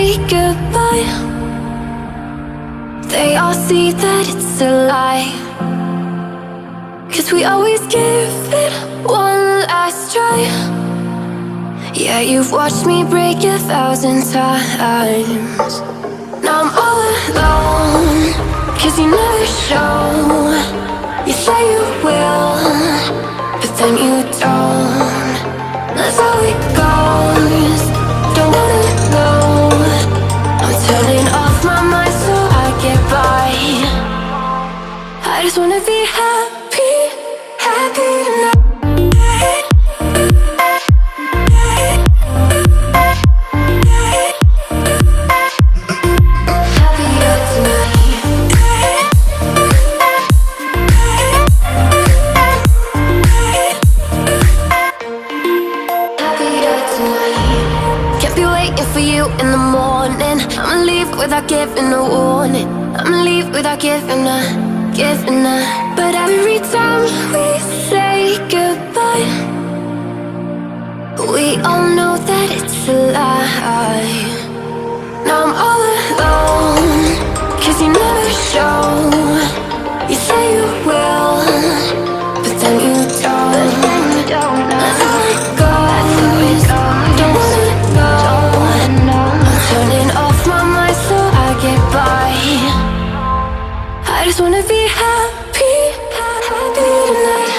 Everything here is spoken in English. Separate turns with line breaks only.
say goodbye, they all see that it's a lie. 'Cause we always give it one last try. Yeah, you've watched me break 1,000 times. Now I'm all alone, 'cause you never show. You say you will, but then you don't. That's how it goes. Don't wanna know. I'm turning off my mind so I get by. I just wanna be happy, happy tonight. Without giving a warning, I'ma leave without giving a. But every time we say goodbye, we all know that it's a lie. Now I'm all alone, 'cause you never show. You say you will, but then you don't. That's how it goes. Don't wanna know. I'm turning off my mind so I get by. I just wanna be happy, happy tonight.